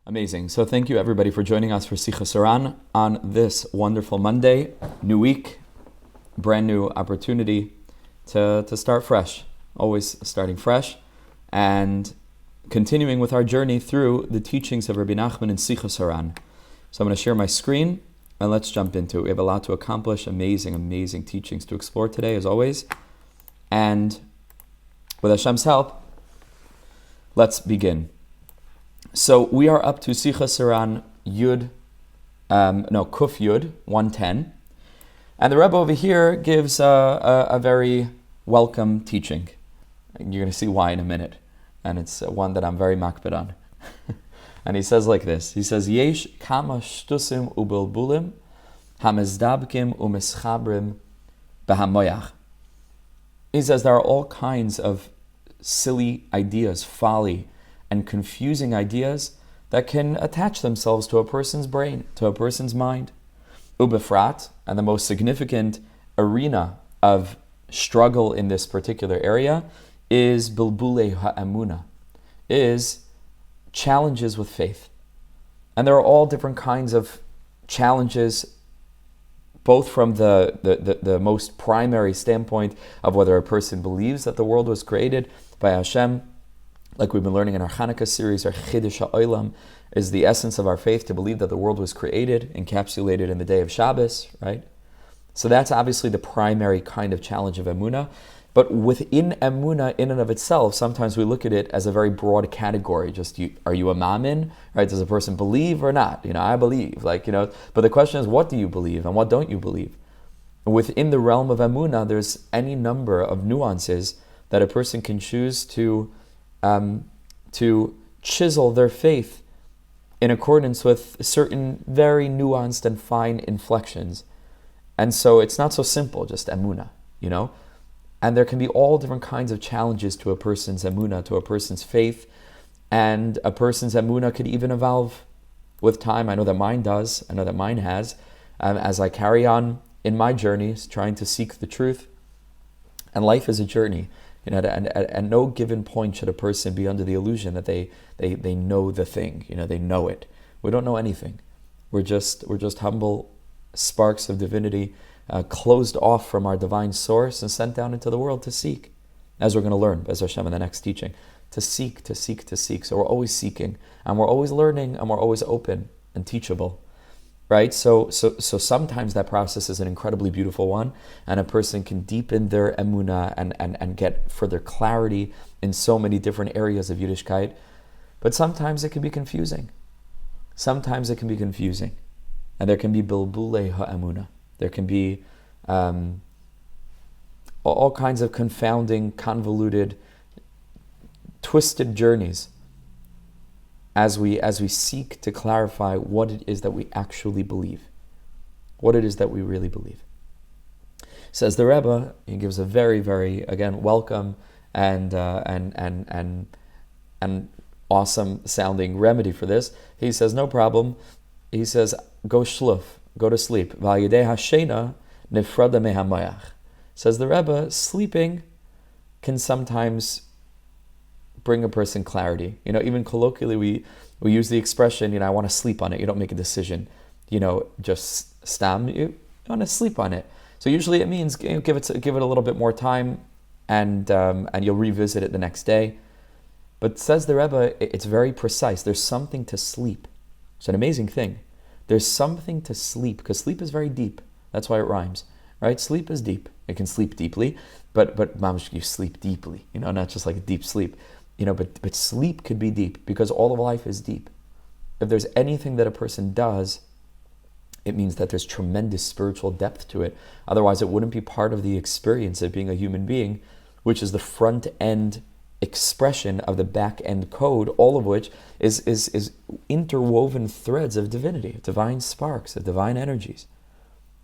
Amazing. So thank you everybody for joining us for Sichos HaRan on this wonderful Monday, new week, brand new opportunity to start fresh, always starting fresh and continuing with our journey through the teachings of Rebbe Nachman in Sichos HaRan. So I'm going to share my screen and let's jump into it. We have a lot to accomplish, amazing teachings to explore today as always. And with Hashem's help, let's begin. So we are up to Sichos HaRan Kuf Yud 110, and the Rebbe over here gives a very welcome teaching. You're going to see why in a minute, and it's one that I'm very makbid on. And he says like this. He says, "Yesh kama shtusim ubulbulim hamezdabkim umeschabrim behamoyach." He says there are all kinds of silly ideas, folly, and confusing ideas that can attach themselves to a person's brain, to a person's mind. Ubefrat, and the most significant arena of struggle in this particular area is bilbulei emunah, is challenges with faith. And there are all different kinds of challenges, both from the most primary standpoint of whether a person believes that the world was created by Hashem, like we've been learning in our Hanukkah series. Our Chiddush HaOlam is the essence of our faith, to believe that the world was created, encapsulated in the day of Shabbos, right? So that's obviously the primary kind of challenge of emunah. But within emunah, in and of itself, sometimes we look at it as a very broad category. Are you a mamin? Right? Does a person believe or not? I believe. But the question is, what do you believe and what don't you believe? Within the realm of emunah, there's any number of nuances that a person can choose to chisel their faith in accordance with certain very nuanced and fine inflections. And so it's not so simple, just emunah, And there can be all different kinds of challenges to a person's emunah, to a person's faith. And a person's emunah could even evolve with time. I know that mine does. I know that mine has. As I carry on in my journeys, trying to seek the truth. And life is a journey. At no given point should a person be under the illusion that they know the thing. They know it. We don't know anything. We're just humble sparks of divinity, closed off from our divine source and sent down into the world to seek, as we're going to learn, as Hashem in the next teaching, to seek. So we're always seeking, and we're always learning, and we're always open and teachable. Right? So sometimes that process is an incredibly beautiful one, and a person can deepen their emunah and get further clarity in so many different areas of Yiddishkeit. But sometimes it can be confusing. And there can be bilbulei ha'emunah. There can be all kinds of confounding, convoluted, twisted journeys as we seek to clarify what it is that we actually believe, what it is that we really believe. Says the Rebbe, he gives a very, very, again, welcome and awesome sounding remedy for this. He says, no problem. He says, go shluf, go to sleep. V'ayidei hashena nifrada mehamayach. Says the Rebbe, sleeping can sometimes bring a person clarity. Even colloquially, we use the expression, I want to sleep on it. You don't make a decision, just stam. You want to sleep on it. So usually it means give it a little bit more time, and you'll revisit it the next day. But says the Rebbe, it's very precise. There's something to sleep. It's an amazing thing. There's something to sleep, because sleep is very deep. That's why it rhymes, right? Sleep is deep. It can sleep deeply, but mamish, you sleep deeply, not just like a deep sleep. But sleep could be deep, because all of life is deep. If there's anything that a person does, it means that there's tremendous spiritual depth to it. Otherwise, it wouldn't be part of the experience of being a human being, which is the front end expression of the back end code, all of which is interwoven threads of divinity, of divine sparks, of divine energies.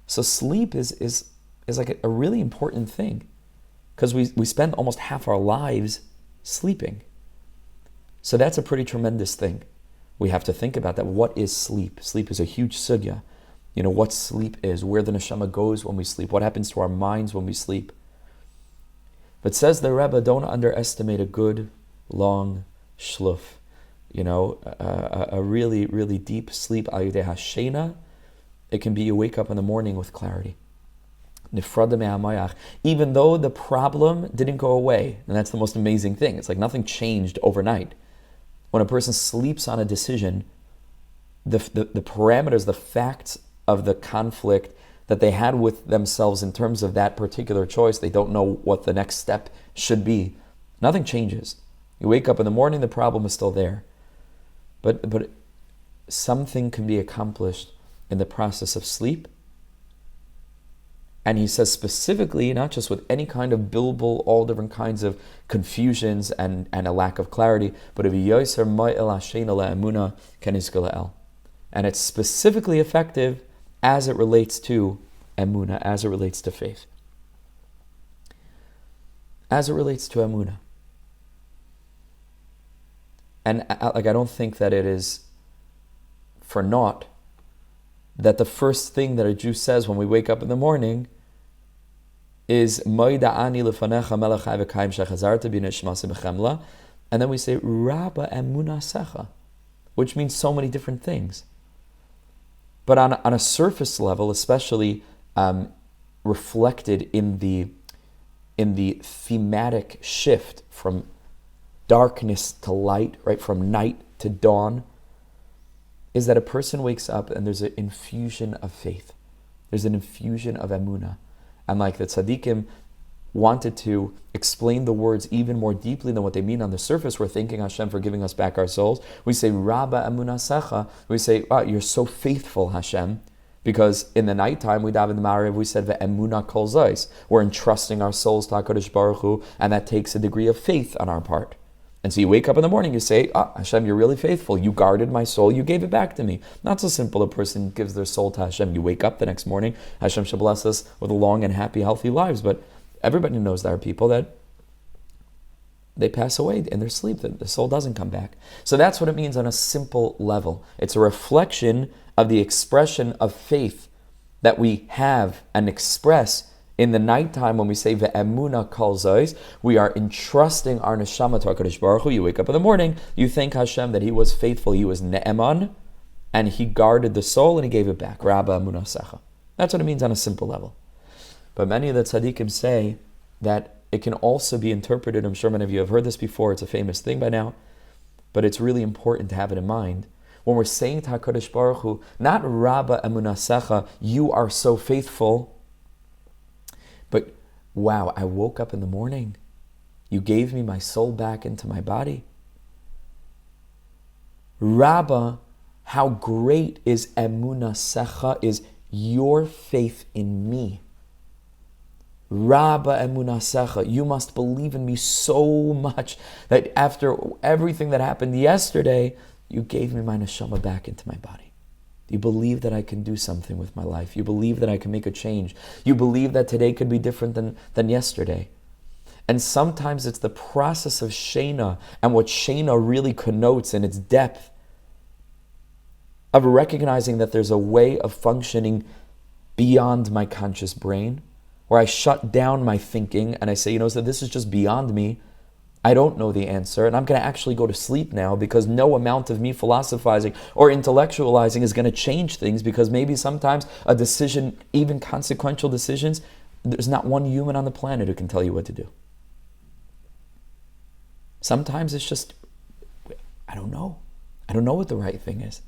So sleep is like a really important thing, because we spend almost half our lives sleeping. So that's a pretty tremendous thing. We have to think about that. What is sleep? Sleep is a huge sugya. What sleep is, where the neshama goes when we sleep, what happens to our minds when we sleep. But says the Rebbe, don't underestimate a good, long shluf. a really, really deep sleep, al yidei hashena, it can be you wake up in the morning with clarity. Nifrada me'hamayach. Even though the problem didn't go away, and that's the most amazing thing. It's like nothing changed overnight. When a person sleeps on a decision, the parameters, the facts of the conflict that they had with themselves in terms of that particular choice, they don't know what the next step should be. Nothing changes. You wake up in the morning, the problem is still there. But something can be accomplished in the process of sleep. And he says specifically, not just with any kind of bilbul, all different kinds of confusions and a lack of clarity, but if yoser ma'el hashena le'emunah kenizka le'el. And it's specifically effective as it relates to emunah, as it relates to faith. As it relates to emunah. And I don't think that it is for naught that the first thing that a Jew says when we wake up in the morning is Moida'ani lefanecha melech chai v'kayim shechazarta b'nishmasi b'chemla, and then we say Rabba emunah secha, which means so many different things. But on a surface level, especially reflected in the thematic shift from darkness to light, right, from night to dawn, is that a person wakes up and there's an infusion of faith. There's an infusion of emunah. And like the tzaddikim wanted to explain the words even more deeply than what they mean on the surface, we're thanking Hashem for giving us back our souls. We say, Rabba emunah secha. We say, wow, you're so faithful, Hashem. Because in the nighttime, we daven the Ma'ariv, we said, Ve'emunah kol zos. We're entrusting our souls to HaKadosh Baruch Hu, and that takes a degree of faith on our part. And so you wake up in the morning, you say, Hashem, you're really faithful. You guarded my soul. You gave it back to me. Not so simple a person gives their soul to Hashem. You wake up the next morning. Hashem shall bless us with long and happy, healthy lives. But everybody knows there are people that they pass away in their sleep. The soul doesn't come back. So that's what it means on a simple level. It's a reflection of the expression of faith that we have and express in the nighttime when we say ve'emunah kol zos. We are entrusting our neshama to HaKadosh Baruch Hu. You wake up in the morning, you thank Hashem that He was faithful, He was ne'eman, and He guarded the soul and He gave it back. Rabba emunah secha. That's what it means on a simple level. But many of the tzaddikim say that it can also be interpreted, I'm sure many of you have heard this before, it's a famous thing by now, but it's really important to have it in mind. When we're saying to HaKadosh Baruch Hu, not Rabba emunah secha, you are so faithful, but wow, I woke up in the morning. You gave me my soul back into my body. Rabba, how great is emunah secha, is your faith in me. Rabba emunah secha, you must believe in me so much that after everything that happened yesterday, you gave me my neshama back into my body. You believe that I can do something with my life. You believe that I can make a change. You believe that today could be different than yesterday. And sometimes it's the process of shena and what shena really connotes in its depth of recognizing that there's a way of functioning beyond my conscious brain, where I shut down my thinking and I say, so this is just beyond me. I don't know the answer, and I'm going to actually go to sleep now because no amount of me philosophizing or intellectualizing is going to change things, because maybe sometimes a decision, even consequential decisions, there's not one human on the planet who can tell you what to do. Sometimes it's just, I don't know. I don't know what the right thing is.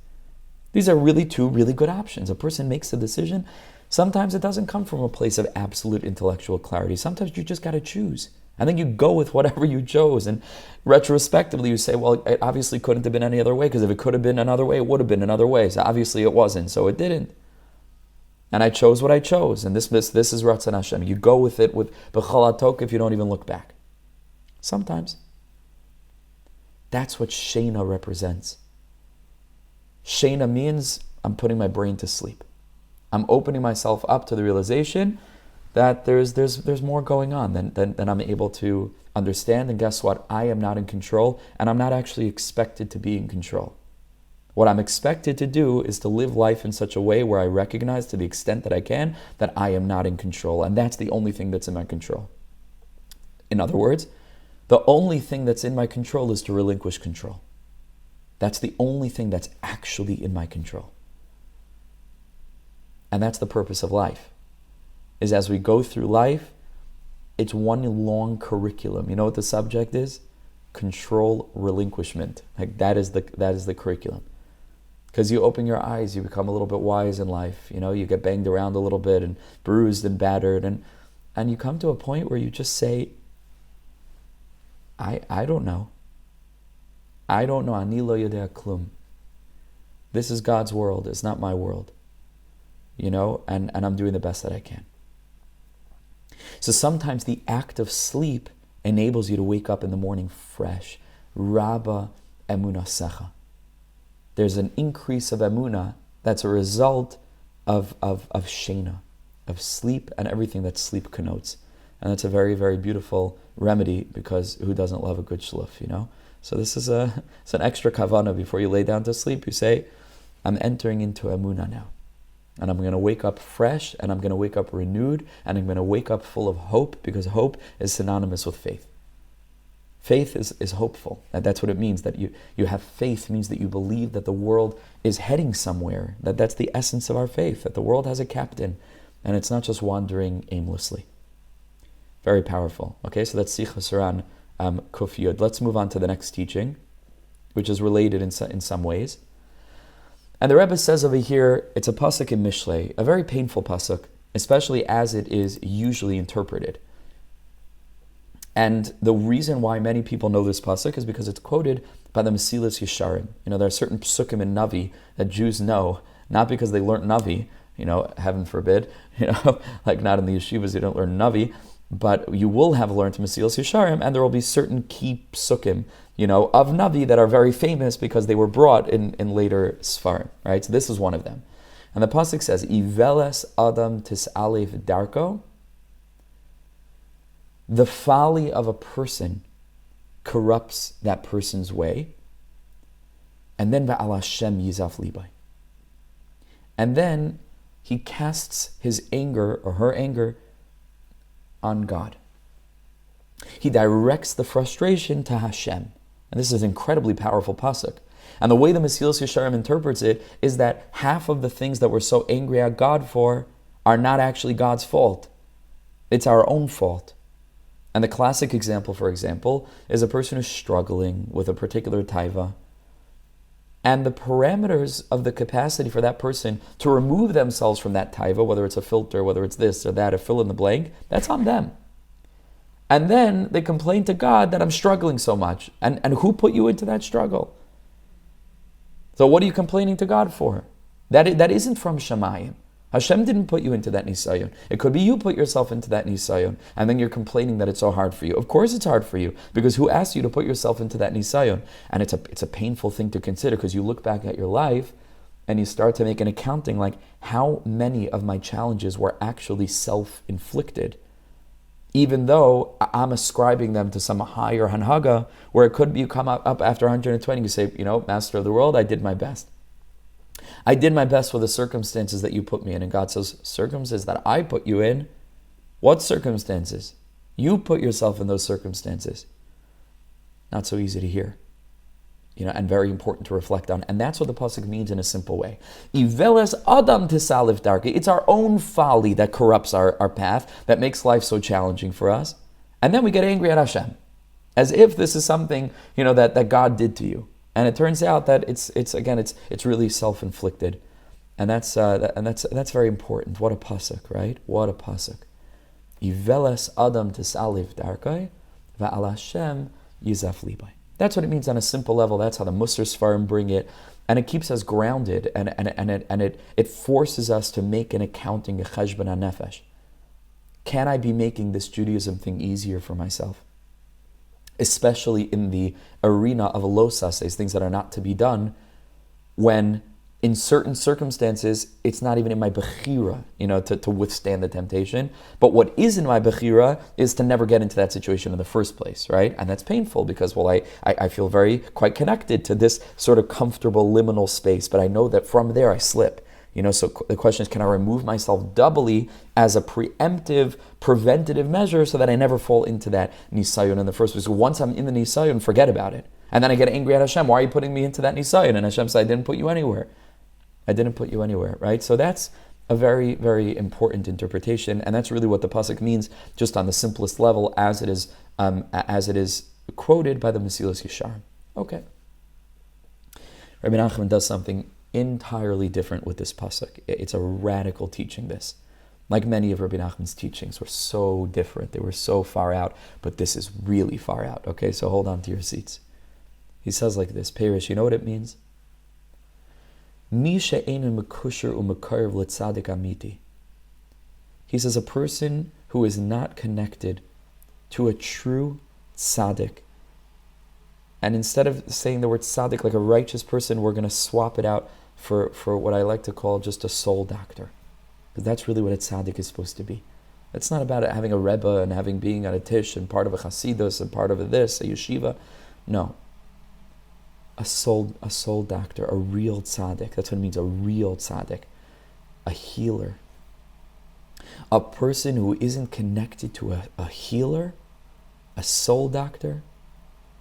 These are really two really good options. A person makes a decision. Sometimes it doesn't come from a place of absolute intellectual clarity. Sometimes you just got to choose. And then you go with whatever you chose. And retrospectively, you say, well, it obviously couldn't have been any other way, because if it could have been another way, it would have been another way. So obviously it wasn't, so it didn't. And I chose what I chose. And this is Ratzon Hashem. You go with it with B'chol HaTok if you don't even look back. Sometimes. That's what Shena represents. Shena means I'm putting my brain to sleep. I'm opening myself up to the realization that there's more going on than I'm able to understand. And guess what? I am not in control, and I'm not actually expected to be in control. What I'm expected to do is to live life in such a way where I recognize, to the extent that I can, that I am not in control. And that's the only thing that's in my control. In other words, the only thing that's in my control is to relinquish control. That's the only thing that's actually in my control. And that's the purpose of life, is as we go through life, it's one long curriculum. You know what the subject is? Control relinquishment. Like that is the curriculum. Because you open your eyes, you become a little bit wise in life. You get banged around a little bit and bruised and battered, and you come to a point where you just say, I don't know. I don't know. Ani lo yodea klum. This is God's world. It's not my world. And I'm doing the best that I can. So sometimes the act of sleep enables you to wake up in the morning fresh. Rabba emunah secha. There's an increase of emunah that's a result of shena, of sleep and everything that sleep connotes. And that's a very, very beautiful remedy, because who doesn't love a good shluf, So this is it's an extra kavanah before you lay down to sleep. You say, I'm entering into emunah now. And I'm going to wake up fresh, and I'm going to wake up renewed, and I'm going to wake up full of hope, because hope is synonymous with faith. Faith is hopeful. And that's what it means, that you have faith means that you believe that the world is heading somewhere, that's the essence of our faith, that the world has a captain, and it's not just wandering aimlessly. Very powerful. Okay, so that's Sichos HaRan Kuf Yud. Let's move on to the next teaching, which is related in some ways. And the Rebbe says over here, it's a pasuk in Mishlei, a very painful pasuk, especially as it is usually interpreted. And the reason why many people know this pasuk is because it's quoted by the Sichos HaRan. There are certain psukim in Navi that Jews know, not because they learnt Navi, heaven forbid, like not in the yeshivas, you don't learn Navi, but you will have learned Sichos HaRan, and there will be certain key psukim, of Navi that are very famous because they were brought in later Sfarim, right? So this is one of them. And the pasuk says, Iveles Adam Tis'alef Darko. The folly of a person corrupts that person's way. And then Ba'al Shem Yizaf Libai. And then he casts his anger or her anger on God. He directs the frustration to Hashem. And this is an incredibly powerful pasuk. And the way the Sichos HaRan interprets it is that half of the things that we're so angry at God for are not actually God's fault. It's our own fault. And the classic example, for example, is a person who's struggling with a particular taiva. And the parameters of the capacity for that person to remove themselves from that taiva, whether it's a filter, whether it's this or that, a fill in the blank, that's on them. And then they complain to God that I'm struggling so much. And who put you into that struggle? So what are you complaining to God for? That isn't from Shemayim. Hashem didn't put you into that nisayon. It could be you put yourself into that nisayon, and then you're complaining that it's so hard for you. Of course it's hard for you, because who asked you to put yourself into that nisayon? And it's a painful thing to consider, because you look back at your life and you start to make an accounting, like, how many of my challenges were actually self-inflicted, even though I'm ascribing them to some higher hanhaga, where it could be you come up after 120, you say, Master of the world, I did my best. I did my best with the circumstances that you put me in. And God says, circumstances that I put you in? What circumstances? You put yourself in those circumstances. Not so easy to hear, and very important to reflect on. And that's what the pasuk means in a simple way. Iveles Adam Tisalif Darki. It's our own folly that corrupts our path, that makes life so challenging for us. And then we get angry at Hashem, as if this is something, that God did to you. And it turns out that it's really self-inflicted, and that's very important. What a pasuk, right? What a pasuk. Iveles Adam Tisalif Darkai, Va'al Hashem Yizaf Libai. That's what it means on a simple level. That's how the Musar Sfarim bring it, and it keeps us grounded, and it forces us to make an accounting, a cheshbon hanefesh. Can I be making this Judaism thing easier for myself? Especially in the arena of lo-sases, things that are not to be done, when in certain circumstances, it's not even in my bechira, to withstand the temptation. But what is in my bechira is to never get into that situation in the first place, right? And that's painful because, I feel quite connected to this sort of comfortable liminal space, but I know that from there I slip. So the question is, can I remove myself doubly as a preemptive, preventative measure so that I never fall into that nisayon in the first place? Once I'm in the nisayon, forget about it. And then I get angry at Hashem. Why are you putting me into that nisayon? And Hashem said, I didn't put you anywhere. I didn't put you anywhere, right? So that's a very, very important interpretation, and that's really what the pasuk means, just on the simplest level, as it is quoted by the Sichos HaRan. Okay. Rebbe Nachman does something entirely different with this pasuk. It's a radical teaching. This, like many of Rebbe Nachman's teachings, were so different. They were so far out, but this is really far out. Okay, so hold on to your seats. He says like this, Perish, you know what it means? He says a person who is not connected to a true tzaddik, and instead of saying the word tzaddik like a righteous person, we're going to swap it out for what I like to call just a soul doctor, because that's really what a tzaddik is supposed to be. It's not about having a rebbe and being on a tish and part of a Chassidus and part of a yeshiva. No. A soul doctor, a real tzaddik. That's what it means, a real tzaddik. A healer. A person who isn't connected to a healer, a soul doctor,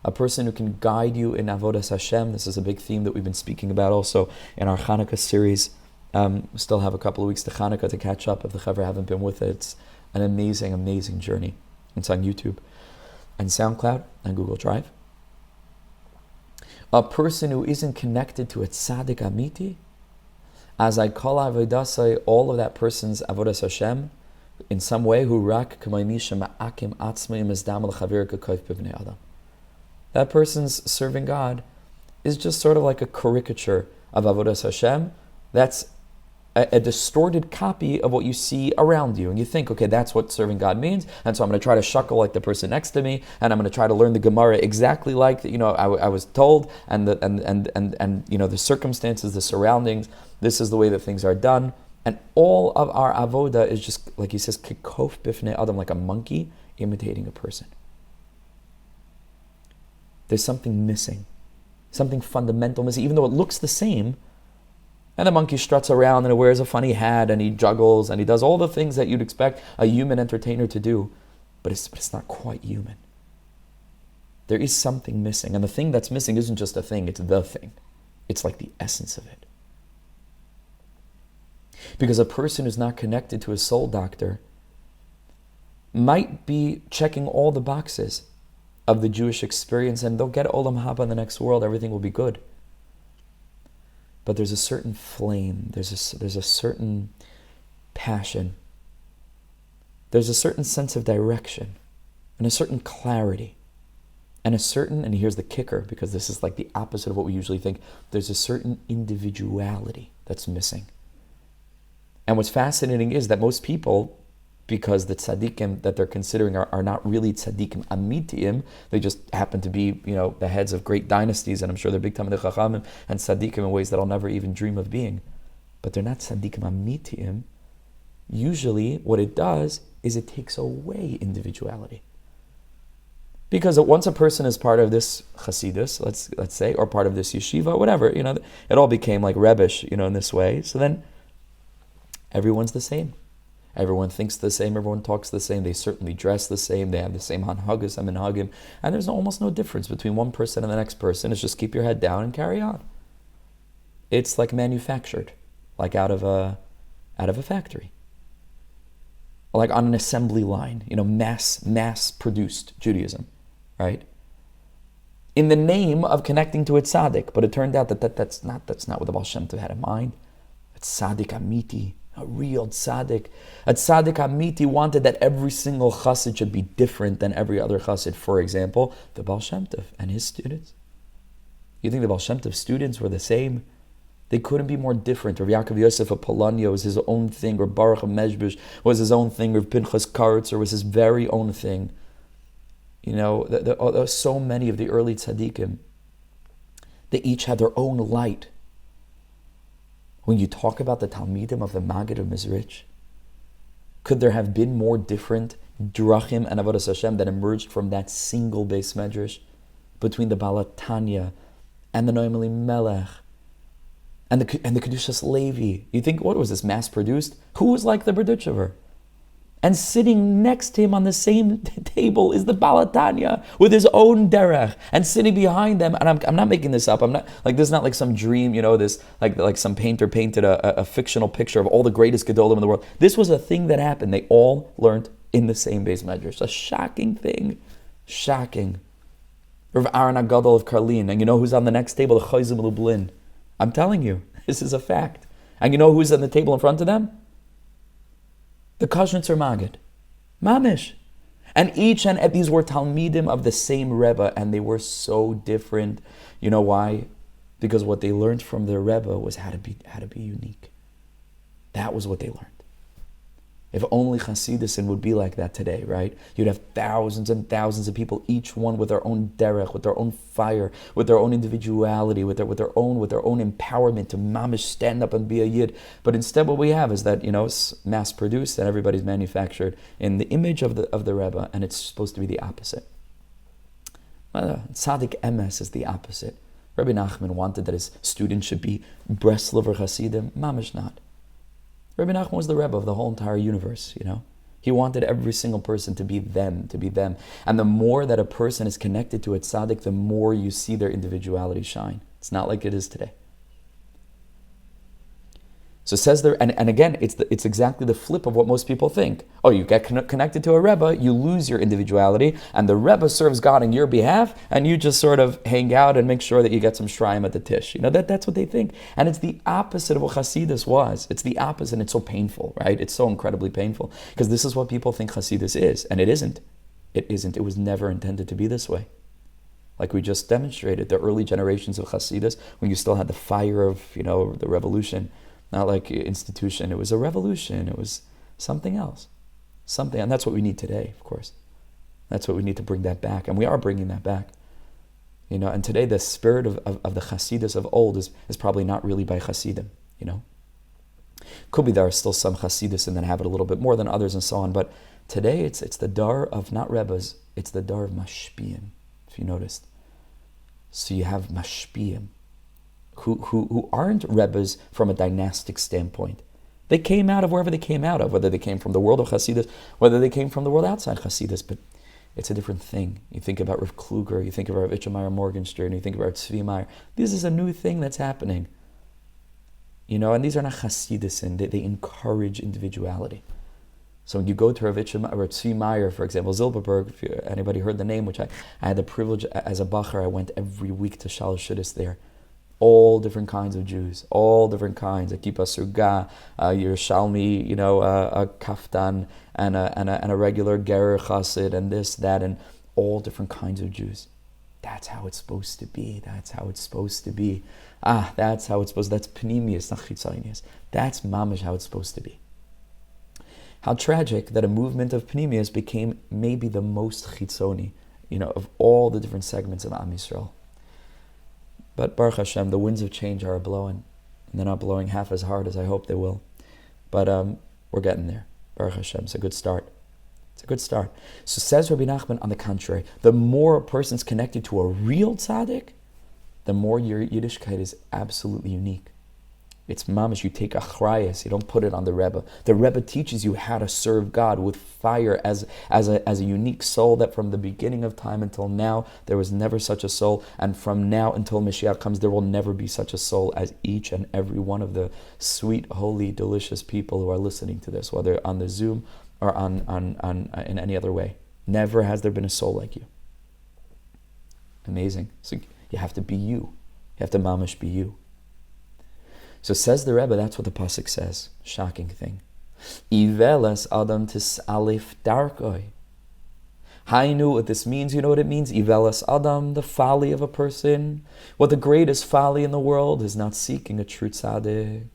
a person who can guide you in avodas Hashem. This is a big theme that we've been speaking about also in our Hanukkah series. We still have a couple of weeks to Hanukkah to catch up if the Chaver haven't been with it. It's an amazing, amazing journey. It's on YouTube and SoundCloud and Google Drive. A person who isn't connected to a tzaddik amiti, as I call avodas, all of that person's avodas Hashem, in some way, who rak ma'akim atzmei mizdam l'chavir k'koif b'vnei adam. That person's serving God is just sort of like a caricature of avodas Hashem. That's a distorted copy of what you see around you, and you think, okay, that's what serving God means, and so I'm going to try to shuckle like the person next to me, and I'm going to try to learn the Gemara exactly like I was told, and the circumstances, the surroundings. This is the way that things are done, and all of our avoda is just like he says, kikof bifnei adam, like a monkey imitating a person. There's something missing, something fundamental missing, even though it looks the same. And the monkey struts around and he wears a funny hat and he juggles and he does all the things that you'd expect a human entertainer to do, but it's not quite human. There is something missing, and the thing that's missing isn't just a thing, it's the thing. It's like the essence of it. Because a person who's not connected to a soul doctor might be checking all the boxes of the Jewish experience, and they'll get Olam Haba in the next world, everything will be good. But there's a certain flame, there's a certain passion, there's a certain sense of direction, and a certain clarity, and and here's the kicker, because this is like the opposite of what we usually think, there's a certain individuality that's missing. And what's fascinating is that most people, because the tzaddikim that they're considering are not really tzaddikim amitiim, they just happen to be, the heads of great dynasties, and I'm sure they're big Talmidei Chachamim and tzaddikim in ways that I'll never even dream of being. But they're not tzaddikim amitiim. Usually what it does is it takes away individuality. Because once a person is part of this Chassidus, let's say, or part of this yeshiva, whatever, it all became like Rebbish, in this way. So then everyone's the same. Everyone thinks the same, everyone talks the same, they certainly dress the same, they have the same hanhagas and minhagim, and there's almost no difference between one person and the next person. It's just keep your head down and carry on. It's like manufactured, like out of a factory. Like on an assembly line, mass produced Judaism, right? In the name of connecting to a tzaddik, but it turned out that's not what the Baal Shem Tov had in mind. It's tzaddik amiti. A real tzaddik. A tzaddik amiti wanted that every single chassid should be different than every other chassid. For example, the Baal Shem Tov and his students. You think the Baal Shem Tov students were the same? They couldn't be more different. Or Yaakov Yosef of Polania was his own thing, or Baruch of Mezbish was his own thing, or Pinchas Karetz was his very own thing. So many of the early tzaddikim, they each had their own light. When you talk about the Talmidim of the Maggid of Mizrich, could there have been more different drachim and avodas Hashem that emerged from that single base medrash between the Balatanya and the Noam Elimelech and the Kedushas Levi? You think, what was this, mass produced? Who was like the Berduchever? And sitting next to him on the same table is the Baal Tanya with his own derech, and sitting behind them. And I'm not making this up. I'm not like this is not like some dream, this like some painter painted a fictional picture of all the greatest gedolim in the world. This was a thing that happened. They all learned in the same base medrash. A shocking thing, shocking. Rav Aaron Agadol of Karlin, and you know who's on the next table? The Chayzim Lublin. I'm telling you, this is a fact. And you know who's on the table in front of them? The Kashnitzer Magid, Mamish. And these were Talmidim of the same Rebbe, and they were so different. You know why? Because what they learned from their Rebbe was how to be unique. That was what they learned. If only Chassidus would be like that today, right? You'd have thousands and thousands of people, each one with their own derech, with their own fire, with their own individuality, with their own empowerment to mamish stand up and be a yid. But instead, what we have is that it's mass produced and everybody's manufactured in the image of the Rebbe, and it's supposed to be the opposite. Tzaddik emes is the opposite. Rebbe Nachman wanted that his students should be Breslov or Chassidim. Mamish not. Rebbe Nachman was the Rebbe of the whole entire universe, He wanted every single person to be them. And the more that a person is connected to a tzaddik, the more you see their individuality shine. It's not like it is today. So it says there, and again, it's exactly the flip of what most people think. Oh, you get connected to a Rebbe, you lose your individuality, and the Rebbe serves God on your behalf, and you just sort of hang out and make sure that you get some shrine at the tish. That's what they think. And it's the opposite of what Chassidus was. It's the opposite, and it's so painful, right? It's so incredibly painful, because this is what people think Chassidus is, and it isn't. It isn't. It was never intended to be this way. Like we just demonstrated, the early generations of Chassidus, when you still had the fire of, the revolution, not like institution. It was a revolution. It was something else. And that's what we need today, of course. That's what we need to bring that back. And we are bringing that back. And today the spirit of the Chassidus of old is probably not really by Chassidim, Could be there are still some Chassidus that have it a little bit more than others and so on. But today it's the dar of not Rebbes, it's the dar of Mashpiyim, if you noticed. So you have Mashpiyim, who aren't Rebbes from a dynastic standpoint. They came out of wherever they came out of, whether they came from the world of Chassidus, whether they came from the world outside Chassidus, but it's a different thing. You think about Rav Kluger, you think about Rav Itchemeyer Morgenstern, you think about Tzvi Meyer. This is a new thing that's happening. And these are not Chassidus, and they encourage individuality. So when you go to Rav Tzvi Meyer, for example, Zilberberg, if anybody heard the name, which I had the privilege as a bacher, I went every week to Shalosh there. All different kinds of Jews, all different kinds. A kippah surga, Yerushalmi, a kaftan, and a regular gerer chassid, and this, that, and all different kinds of Jews. That's how it's supposed to be. That's how it's supposed to be. That's how it's supposed to be. That's panemius, not chitzonius. That's mamish how it's supposed to be. How tragic that a movement of panemius became maybe the most chitzoni, of all the different segments of Am Yisrael. But Baruch Hashem, the winds of change are blowing, and they're not blowing half as hard as I hope they will. But we're getting there. Baruch Hashem, it's a good start. It's a good start. So says Rebbe Nachman, on the contrary, the more a person's connected to a real tzaddik, the more your Yiddishkeit is absolutely unique. It's mamish, you take achrayas, you don't put it on the Rebbe. The Rebbe teaches you how to serve God with fire as a unique soul that from the beginning of time until now, there was never such a soul. And from now until Mashiach comes, there will never be such a soul as each and every one of the sweet, holy, delicious people who are listening to this, whether on the Zoom or on in any other way. Never has there been a soul like you. Amazing. So you have to be you. You have to mamish be you. So says the Rebbe, that's what the pasuk says. Shocking thing. Iveles adam tisalif darkoi. Hainu, what this means, you know what it means? Iveles adam, the folly of a person. What the greatest folly in the world is not seeking a true tzaddik,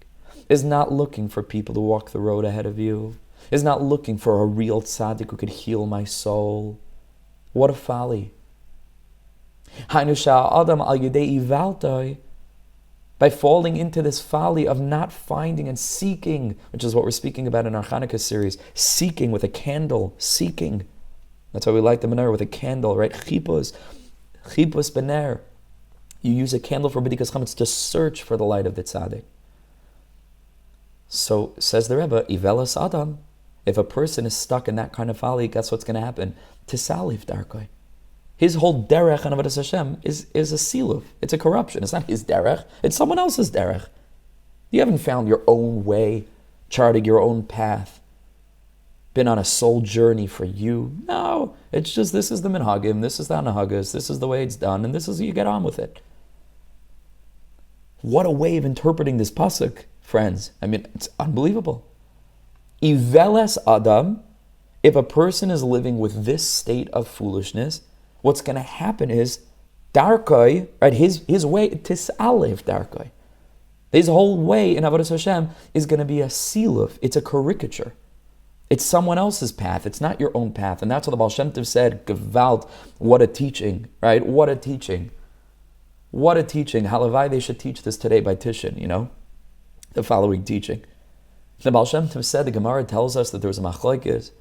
is not looking for people to walk the road ahead of you, is not looking for a real tzaddik who could heal my soul. What a folly. Hainu sha adam al yedei ivaltoi. By falling into this folly of not finding and seeking, which is what we're speaking about in our Hanukkah series, seeking with a candle, seeking. That's why we light the menorah with a candle, right? Chipus bener. You use a candle for b'dikas chametz to search for the light of the tzaddik. So says the Rebbe, Ivelas Adam, If a person is stuck in that kind of folly, guess what's going to happen? Tisalif darkoi. His whole derech and avodas Hashem is a siluf. It's a corruption. It's not his derech. It's someone else's derech. You haven't found your own way, charted your own path, been on a soul journey for you. No, it's just this is the minhagim, this is the anahagas, this is the way it's done, and this is you get on with it. What a way of interpreting this pasuk, friends. I mean, it's unbelievable. Iveles Adam, if a person is living with this state of foolishness, what's going to happen is darkoi, right? His way, tisalef darkoi. His whole way in avodas Hashem is going to be a siluf. It's a caricature. It's someone else's path. It's not your own path. And that's what the Baal Shem Tov said, Gewalt, what a teaching, right? What a teaching. What a teaching. Halavai, they should teach this today by Tishin, the following teaching. The Baal Shem Tov said, the Gemara tells us that there was a machlokes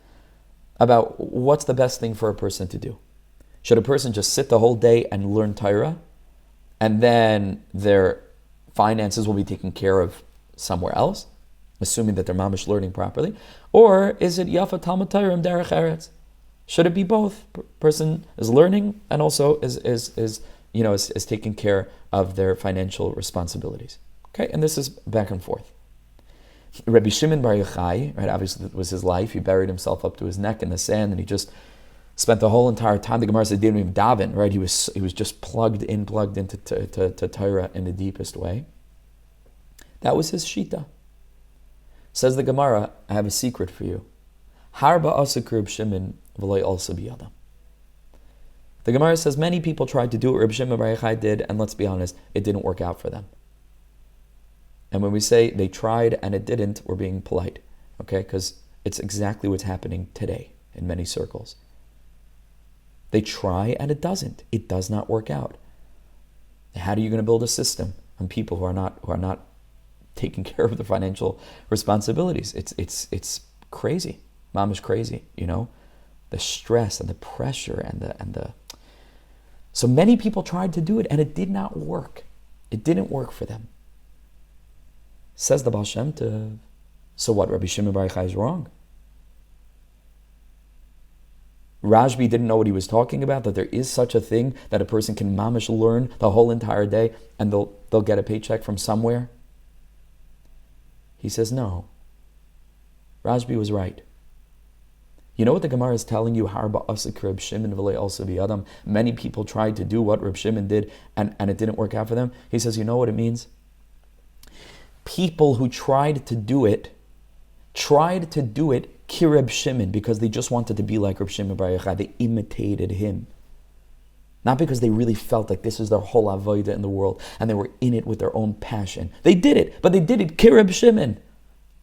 about what's the best thing for a person to do. Should a person just sit the whole day and learn Torah, and then their finances will be taken care of somewhere else, assuming that they're mamish learning properly? Or is it Yafa Talmud Torah Derech Eretz? Should it be both? Person is learning and also is taking care of their financial responsibilities. Okay, and this is back and forth. Rabbi Shimon Bar Yochai, right? Obviously, that was his life. He buried himself up to his neck in the sand, and he just spent the whole entire time. The Gemara said, "Didn't even daven." Right? He was just plugged into to Torah in the deepest way. That was his shita. Says the Gemara, I have a secret for you. Harba asik Reb Shimon v'lo also biyadam. The Gemara says many people tried to do what Reb Shimon Bar Yochai did, and let's be honest, it didn't work out for them. And when we say they tried and it didn't, we're being polite, okay? Because it's exactly what's happening today in many circles. They try and it doesn't. It does not work out. How are you going to build a system on people who are not taking care of the financial responsibilities? It's crazy. Mamish crazy, the stress and the pressure and the. So many people tried to do it and it did not work. It didn't work for them. Says the Baal Shem Tov. So what? Rabbi Shimon Bar Yochai is wrong. Rashbi didn't know what he was talking about, that there is such a thing that a person can mamish learn the whole entire day and they'll get a paycheck from somewhere. He says no. Rashbi was right. You know what the Gemara is telling you? Harba asik Reb Shimon v'lo also biyadam. Many people tried to do what Reb Shimon did and it didn't work out for them. He says, you know what it means? People who tried to do it ki Reb Shimon, because they just wanted to be like Reb Shimon Bar Yochai. They imitated him. Not because they really felt like this is their whole avodah in the world and they were in it with their own passion. They did it, but they did it ki Reb Shimon,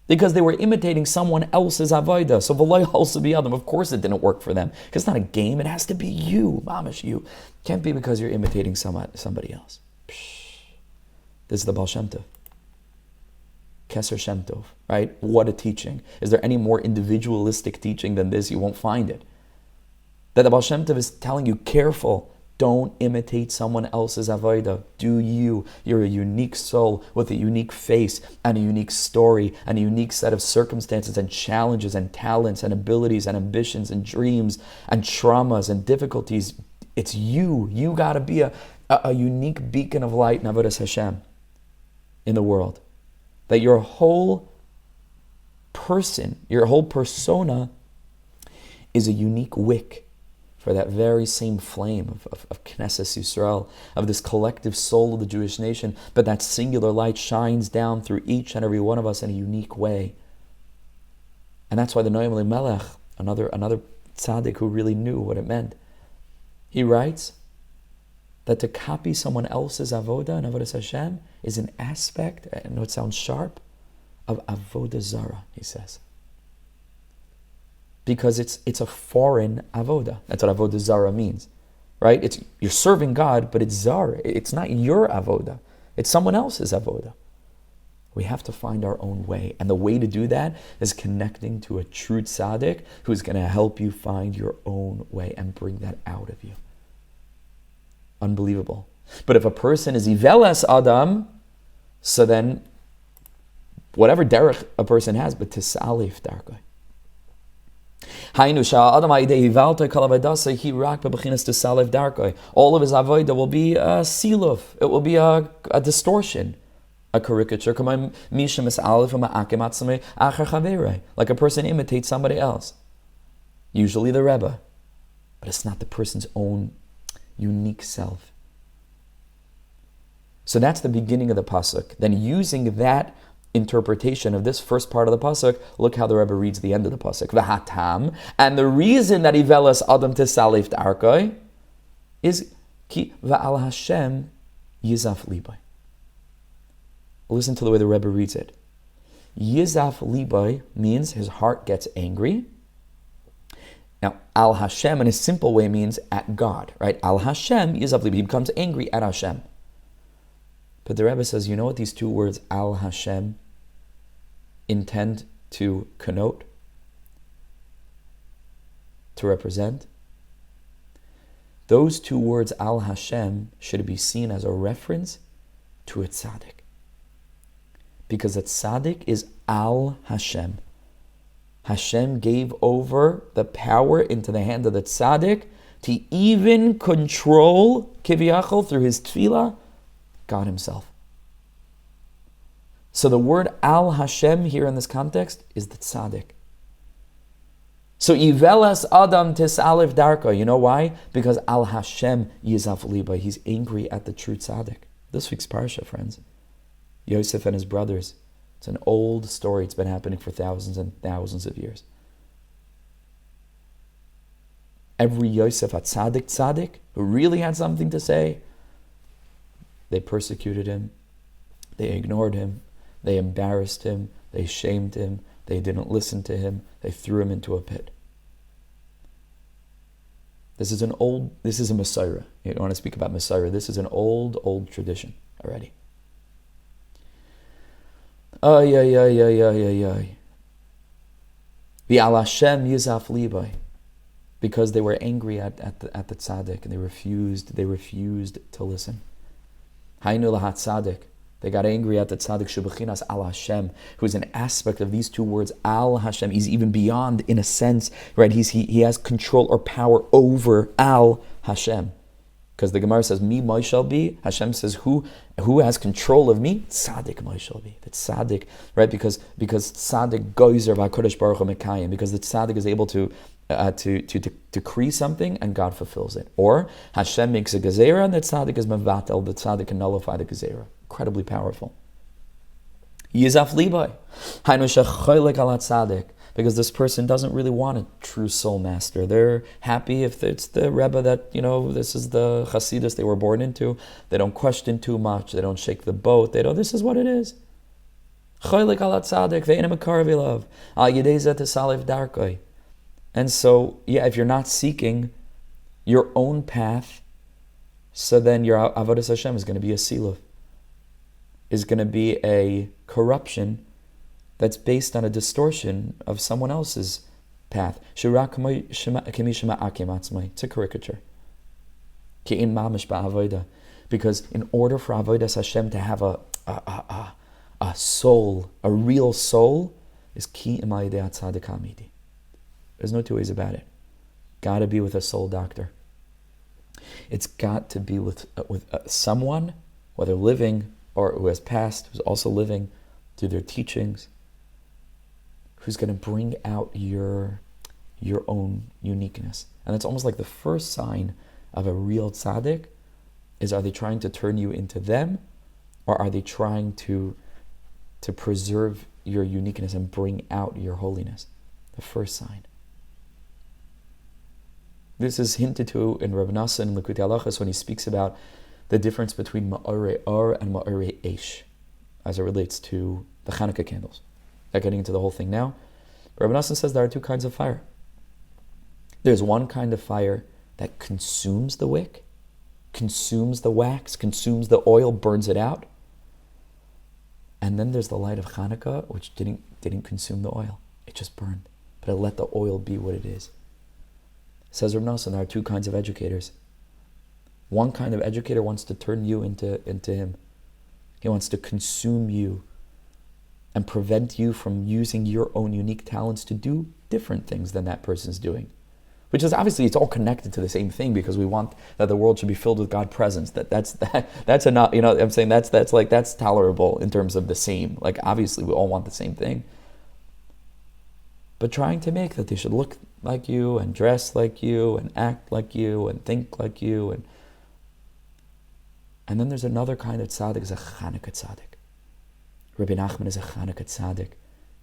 because they were imitating someone else's avodah. So v'lo also biyadam. Of course it didn't work for them, because it's not a game. It has to be you, mamish you. Can't be because you're imitating somebody else. This is the Baal Shem Tov. Keser Shem Tov, right? What a teaching. Is there any more individualistic teaching than this? You won't find it. That the Baal Shem Tov is telling you, careful, don't imitate someone else's avodah. Do you. You're a unique soul with a unique face and a unique story and a unique set of circumstances and challenges and talents and abilities and ambitions and dreams and traumas and difficulties. It's you. You got to be a unique beacon of light in avodas Hashem in the world. That your whole person, your whole persona is a unique wick for that very same flame of Knesset Yisrael, of this collective soul of the Jewish nation, but that singular light shines down through each and every one of us in a unique way. And that's why the Noam Elimelech, another tzaddik who really knew what it meant, he writes that to copy someone else's avodah and avodas Hashem is an aspect, I know it sounds sharp, of avodah zara, he says. Because it's a foreign avodah. That's what avodah zara means, right? You're serving God, but it's zara. It's not your avodah. It's someone else's avodah. We have to find our own way. And the way to do that is connecting to a true tzaddik who's going to help you find your own way and bring that out of you. Unbelievable. But if a person is iveles adam, so then whatever derech a person has, but tisalif darkoi. All of his avodah will be a siluf. It will be a distortion, a caricature. Like a person imitates somebody else, usually the Rebbe, but it's not the person's own unique self. So that's the beginning of the pasuk. Then using that interpretation of this first part of the pasuk, look how the Rebbe reads the end of the pasuk. V'hatam, and the reason that Ivelas Adam Tisalif Darkoi is ki va'al Hashem Yizaf Libai. Listen to the way the Rebbe reads it. Yizaf Libai means his heart gets angry. Now, Al Hashem in a simple way means at God, right? Al Hashem Yizaf Libai, he becomes angry at Hashem. But the Rebbe says, you know what these two words, Al Hashem, intend to connote, to represent? Those two words, Al Hashem, should be seen as a reference to a tzaddik. Because a tzaddik is Al Hashem. Hashem gave over the power into the hand of the tzaddik to even control, kiviyachol, through his tefillah, God himself. So the word Al Hashem here in this context is the tzaddik. So Ivelas Adam Tisalif Darka. You know why? Because Al Hashem Yizaf Liba. He's angry at the true tzaddik. This week's parsha, friends. Yosef and his brothers. It's an old story. It's been happening for thousands and thousands of years. Every Yosef, a tzaddik, who really had something to say, they persecuted him, they ignored him, they embarrassed him, they shamed him, they didn't listen to him, they threw him into a pit. This is a Messiah. You don't want to speak about Messiah. This is an old tradition already. The Al Hashem Yizaf Libai, because they were angry at the tzaddik and they refused to listen. Hainu lahat tzaddik. They got angry at the tzaddik shubachinas Al Hashem, who's an aspect of these two words Al Hashem. He's even beyond, in a sense, right? He has control or power over Al Hashem. Because the Gemara says, "Mi Moishal bi." Hashem says, "Who has control of me?" Tzaddik Moishal bi. The tzaddik, right? Because tzaddik goyzer v'Hakodesh Baruch Hu mekayim. Because the tzaddik is able to decree something and God fulfills it. Or Hashem makes a gezerah and the tzaddik is mevatel. The tzaddik can nullify the gezerah. Incredibly powerful. Yizaf libai. Hainu shechoylek ala tzaddik. Because this person doesn't really want a true soul master. They're happy if it's the Rebbe that, this is the Chassidus they were born into. They don't question too much. They don't shake the boat. This is what it is. Choylek ala tzaddik, ve'enem akar v'lav. Al yedei zeh tisalif darkoi. And so, if you're not seeking your own path, so then your avodas Hashem is going to be a siluf, is going to be a corruption that's based on a distortion of someone else's path. It's a caricature. Because in order for avodas Hashem to have a soul, a real soul, is ki imayidei tzaddik hamidi. There's no two ways about it. Got to be with a soul doctor. It's got to be with someone, whether living or who has passed, who's also living, through their teachings, who's going to bring out your own uniqueness. And it's almost like the first sign of a real tzaddik is, are they trying to turn you into them, or are they trying to preserve your uniqueness and bring out your holiness? The first sign. This is hinted to in Rebbe Nachman in Likutei Halachos when he speaks about the difference between ma'orei or and ma'orei eish as it relates to the Hanukkah candles. Not getting into the whole thing now. But Rebbe Nachman says there are two kinds of fire. There's one kind of fire that consumes the wick, consumes the wax, consumes the oil, burns it out. And then there's the light of Hanukkah, which didn't consume the oil. It just burned. But it let the oil be what it is. Says Rebbe Nachman, there are two kinds of educators. One kind of educator wants to turn you into him. He wants to consume you and prevent you from using your own unique talents to do different things than that person's doing. Which is obviously, it's all connected to the same thing, because we want that the world should be filled with God's presence. That's enough. I'm saying that's tolerable in terms of the same. Like, obviously we all want the same thing. But trying to make that they should look like you and dress like you and act like you and think like you. And then there's another kind of tzaddik, is a Chanukah tzaddik. Rebbe Nachman is a Chanukah tzaddik.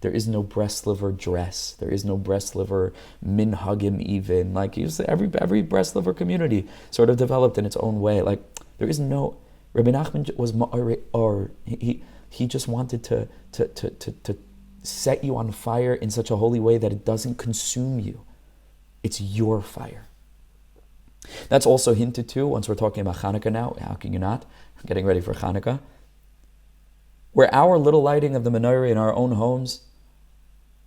There is no Breslover dress. There is no Breslover minhagim even. Like, every Breslover community sort of developed in its own way. Like, there is no... Rebbe Nachman was ma'or. He just wanted to set you on fire in such a holy way that it doesn't consume you. It's your fire. That's also hinted to once we're talking about Hanukkah now. How can you not? Getting ready for Hanukkah. Where our little lighting of the menorah in our own homes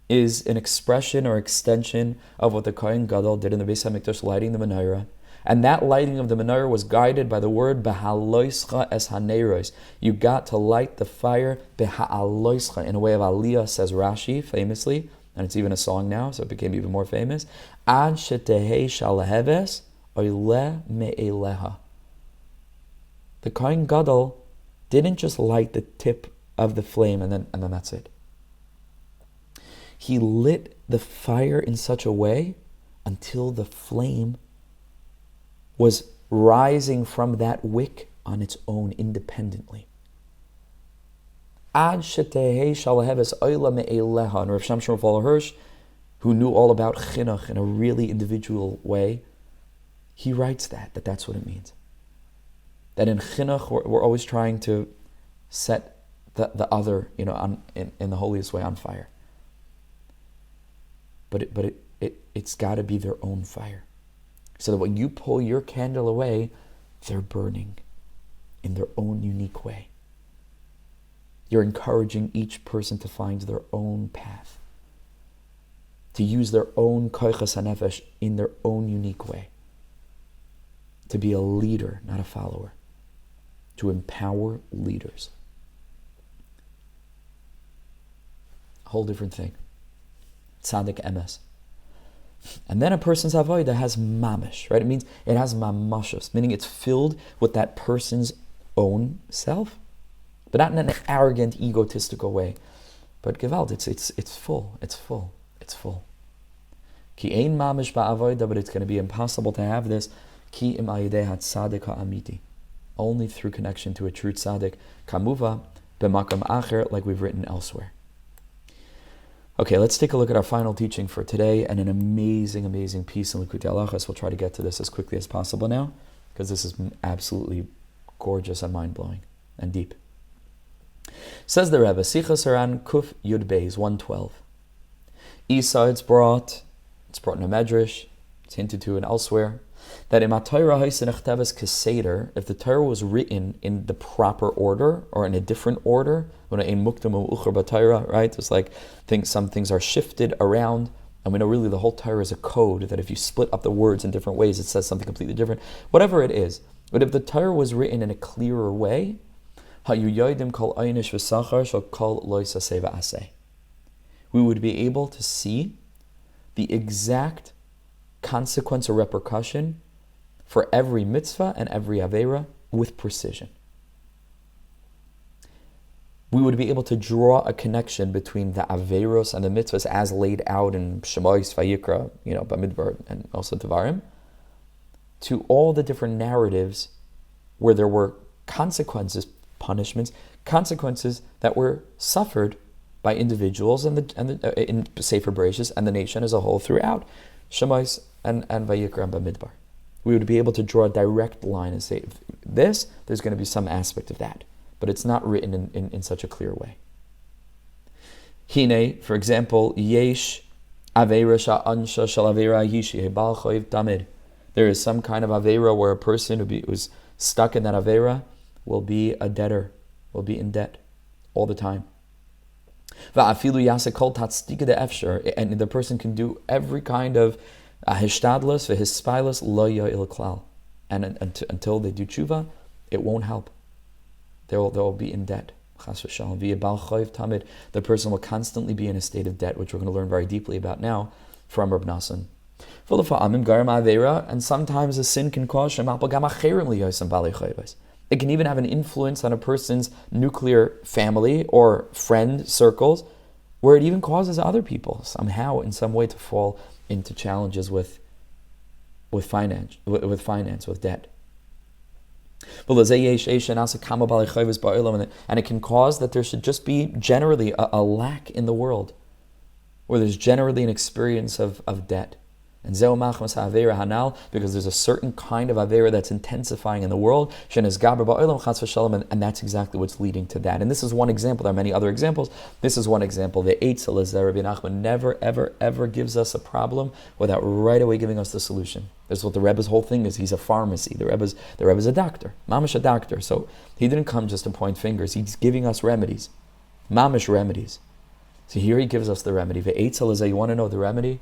is an expression or extension of what the Kohen Gadol did in the Beis HaMikdash, lighting the menorah. And that lighting of the menorah was guided by the word Beha'aloischa es haneros. You got to light the fire Beha'aloischa, in a way of Aliyah, says Rashi famously, and it's even a song now, so it became even more famous. Ad shetehei shalaheves oile me'eleha. The Kohen Gadol didn't just light the tip of the flame and then that's it. He lit the fire in such a way until the flame was rising from that wick on its own independently. Ad shetehei shalaheves oila me'eleha. And Rav Shamshon Rav Hirsch, who knew all about chinuch in a really individual way, he writes that's what it means. That in chinuch we're always trying to set the other, in the holiest way on fire. But it's got to be their own fire. So that when you pull your candle away, they're burning in their own unique way. You're encouraging each person to find their own path, to use their own koichas hanefesh in their own unique way, to be a leader, not a follower, to empower leaders. A whole different thing. Tzaddik emes. And then a person's avodah has mamish, right? It means it has mamashos, meaning it's filled with that person's own self, but not in an arrogant, egotistical way. But gewalt, it's full. Ki ein mamish ba'avodah, but it's going to be impossible to have this. Ki im ayidei tzaddik ha'amiti, only through connection to a true tzaddik. Kamuva b'makam acher, like we've written elsewhere. Okay, let's take a look at our final teaching for today, and an amazing, amazing piece in Likutei Halachos. We'll try to get to this as quickly as possible now, because this is absolutely gorgeous and mind-blowing and deep. Says the Rebbe, Sichos HaRan Kuf Yud Beis 112. Isa, it's brought in a medrash, it's hinted to and elsewhere, that if the Torah was written in the proper order or in a different order, right? It's like some things are shifted around, and we know really the whole Torah is a code, that if you split up the words in different ways, it says something completely different. Whatever it is. But if the Torah was written in a clearer way, we would be able to see the exact consequence or repercussion for every mitzvah and every aveira with precision. We would be able to draw a connection between the aveiros and the mitzvahs as laid out in Shemais, Vayikra, Bamidbar, and also Devarim, to all the different narratives where there were consequences, punishments, consequences that were suffered by individuals and in Sefer Bereshis and the nation as a whole throughout Shemais and Vayikra and Bamidbar. We would be able to draw a direct line and say, there's going to be some aspect of that, but it's not written in such a clear way. Hine, for example, Yesh Aveira Sha'ansha Shal Aveira Yishi Baal Choiv Tamid. There is some kind of Aveira where a person who's stuck in that Aveira will be a debtor, will be in debt all the time. And the person can do every kind of hishtadlus v'hispilus lo yo'il klal, and until they do tshuva, it won't help. They'll be in debt. chas v'shalom, via Baal Choiv Tamid, the person will constantly be in a state of debt, which we're going to learn very deeply about now from Rebbe Nachman. And sometimes a sin can cause Shem. It can even have an influence on a person's nuclear family or friend circles, where it even causes other people somehow, in some way, to fall into challenges with finance, with debt. And it can cause that there should just be generally a lack in the world, where there's generally an experience of debt. And zeu machmas ha'avera hanal, because there's a certain kind of avera that's intensifying in the world, and that's exactly what's leading to that. And this is one example. There are many other examples. This is one example. The eitzel is that Rebbe Nachman never, ever, ever gives us a problem without right away giving us the solution. This is what the Rebbe's whole thing is. He's a pharmacy. The Rebbe's a doctor. Mamish a doctor. So he didn't come just to point fingers. He's giving us remedies. Mamish remedies. So here he gives us the remedy. The eitzel is that you want to know the remedy?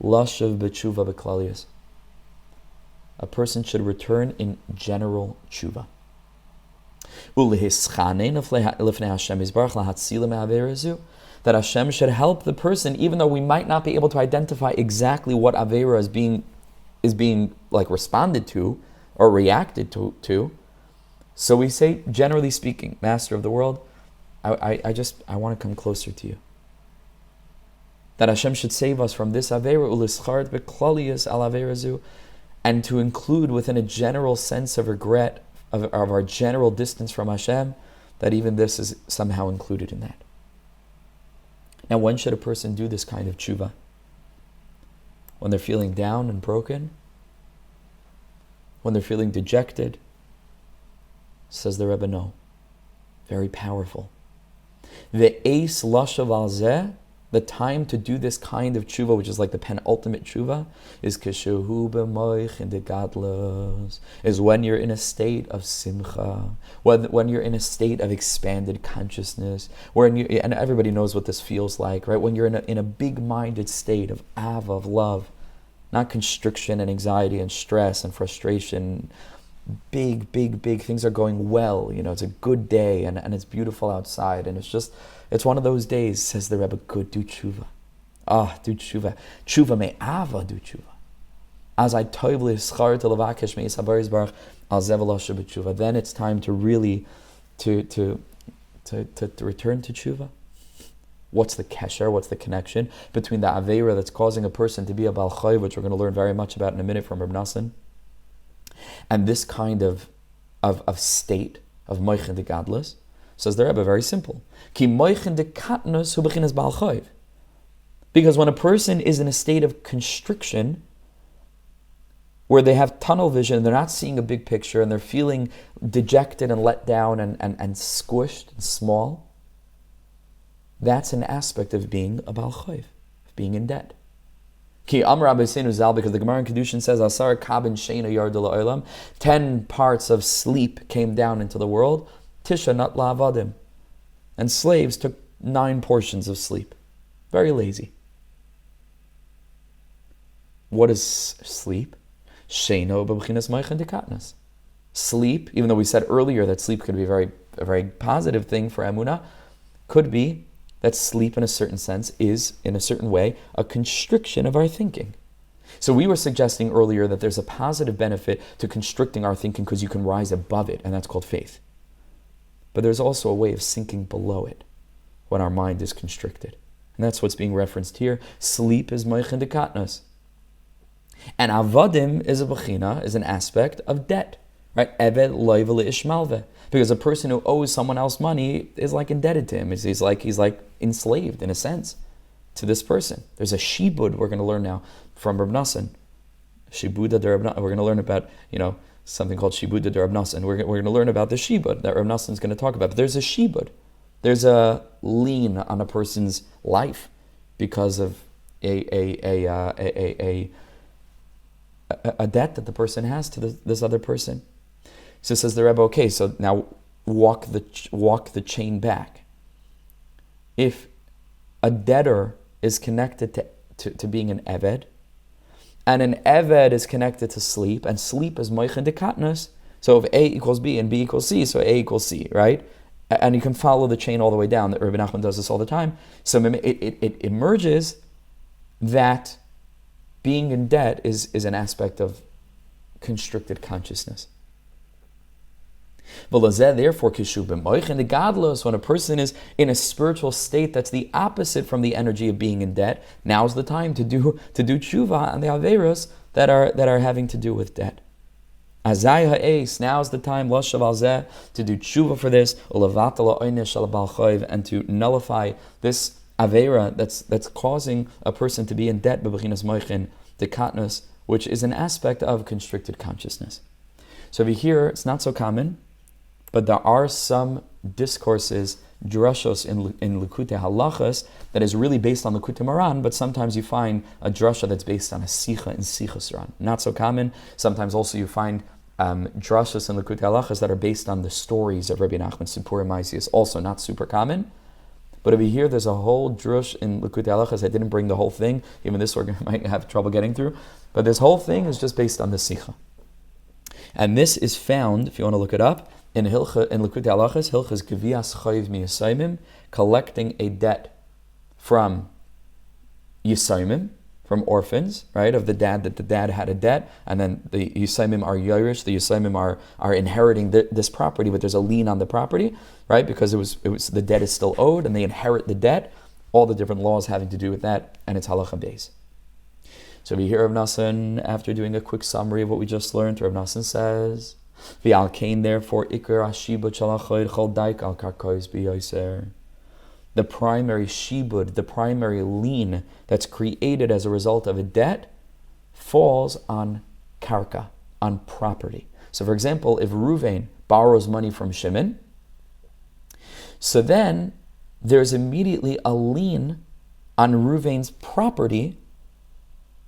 Lashav b'tshuva b'klalius. A person should return in general tshuva. That Hashem should help the person, even though we might not be able to identify exactly what avera is being like responded to or reacted to. So we say, generally speaking, Master of the world, I want to come closer to you. That Hashem should save us from this avera ulischart beklalius al averazu, and to include within a general sense of regret of our general distance from Hashem, that even this is somehow included in that. Now, when should a person do this kind of tshuva? When they're feeling down and broken? When they're feeling dejected? Says the Rebbe, no. Very powerful. Ve'eis lashav al zeh, the time to do this kind of tshuva, which is like the penultimate tshuva, is keshehu b'moich in the gadlus, is when you're in a state of simcha, when you're in a state of expanded consciousness, and everybody knows what this feels like, right? When you're in a big-minded state of ava, of love, not constriction and anxiety and stress and frustration. Big things are going well. It's a good day and it's beautiful outside, and it's one of those days, says the Rebbe, good, do tshuva. Do tshuva. Tshuva me'ava, do tshuva. As I toivli schar to levakesh me'is habaris baruch al zevelasha b'tshuva. Then it's time to really to return to tshuva. What's the kesher? What's the connection between the aveira that's causing a person to be a Baal Chai, which we're going to learn very much about in a minute from Rebbe Nachman, and this kind of state of moichin de gadlus? Says the Rebbe, very simple. Ki moichin de katnus hu bechinas Baal Chai. Because when a person is in a state of constriction, where they have tunnel vision, they're not seeing a big picture, and they're feeling dejected and let down and squished and small, that's an aspect of being a Baal Chai, of being in debt. Ki Amar Abbeinu Zal, because the Gemara in Kedushin says, Asar kabin sheina yard la'olam, 10 parts of sleep came down into the world, Tisha not la'avadim, and slaves took 9 portions of sleep. Very lazy. What is sleep? Sheino b'bchinas moichin de katnas. Sleep, even though we said earlier that sleep could be a very positive thing for emunah, could be that sleep in a certain sense is, in a certain way, a constriction of our thinking. So we were suggesting earlier that there's a positive benefit to constricting our thinking because you can rise above it, and that's called faith. But there's also a way of sinking below it when our mind is constricted. And that's what's being referenced here. Sleep is moichin de katnas. And avadim is a bechina, is an aspect of debt. Right? Eved loiv ishmalve. Because a person who owes someone else money is like indebted to him. He's like enslaved in a sense to this person. There's a shibud we're going to learn now from Rebbe Nachman. Shibuda de Rebbe Nachman. We're going to learn about something called shibuda de Rebbe Nachman. We're going to learn about the shibud that Rebbe Nachman is going to talk about. But there's a shibud. There's a lien on a person's life because of a debt that the person has to this other person. So says the Rebbe, okay, so now walk the chain back. If a debtor is connected to being an eved, and an eved is connected to sleep, and sleep is moichin de katnus, so if A equals B and B equals C, so A equals C, right? and you can follow the chain all the way down. That Rebbe Nachman does this all the time. So it emerges that being in debt is an aspect of constricted consciousness. Therefore, in the godless, when a person is in a spiritual state that's the opposite from the energy of being in debt, now's the time to do tshuva on the averos that are having to do with debt. Azai ha'es, now's the time to do tshuva for this, and to nullify this avera that's causing a person to be in debt, which is an aspect of constricted consciousness. So over here, it's not so common, but there are some discourses, drushos in Likutei Halachas, that is really based on Likutei Moharan, but sometimes you find a drasha that's based on a sicha in Sichos HaRan. Not so common. Sometimes also you find drushos in Likutei Halachas that are based on the stories of Rebbe Nachman, Sipur Maisius, also not super common. But over here, there's a whole drush in Likutei Halachas. I didn't bring the whole thing. Even this organ might have trouble getting through. But this whole thing is just based on the sicha. And this is found, if you want to look it up, in Likutei Halachas, Hilchas Gevias Chayiv Miyasaimim, collecting a debt from Yisaimim, from orphans, right, of the dad, that the dad had a debt, and then the Yisaimim are Yairish, the Yisaimim are inheriting this property, but there's a lien on the property, right, because it was the debt is still owed, and they inherit the debt, all the different laws having to do with that, and it's halacha beis. So we hear Rav Nassan, after doing a quick summary of what we just learned, Rav Nassan says, V'al kain therefore ikar hashibud shalachoid chol daik al karkois b'yoser. The primary shibud, the primary lien that's created as a result of a debt, falls on karka, on property. So for example, if Ruvain borrows money from Shimon, so then there's immediately a lien on Ruvain's property